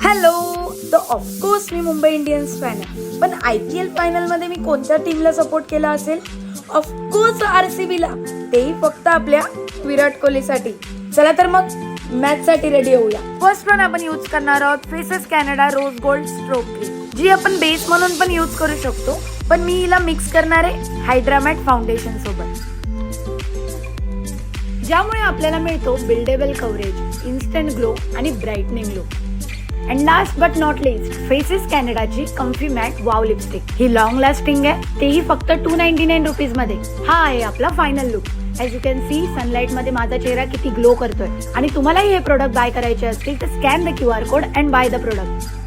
Hello. तर of course मी Mumbai Indians fan आहे, पण IPL फायनल मध्ये मी कोणत्या टीमला सपोर्ट केला असेल? ऑफकोर्स RCB ला, तेही फक्त आपल्या विराट कोहलीसाठी. चला तर मग मॅच साठी रेडी होऊया. फर्स्ट वन आपण यूज करणार आहोत Faces Canada rose gold stroke cream, जी आपण बेस म्हणून पण यूज करू शकतो, पण मी हिला मिक्स करणार आहे हायड्रामॅट फाउंडेशन सोबत, ज्यामुळे आपल्याला मिळतो बिल्डेबल कव्हरेज, इन्स्टंट ग्लो आणि brightening glow. And last but not least, Faces कॅनडाची कम्फी मॅट वाव लिपस्टिक. ही लॉंग लास्टिंग आहे, तेही फक्त 299 रुपीज मध्ये. हा आहे आपला final look. As you can see, sunlight मध्ये माझा चेहरा किती ग्लो करतोय. आणि तुम्हालाही हे प्रोडक्ट बाय करायचे असतील तर scan the QR code and by the product.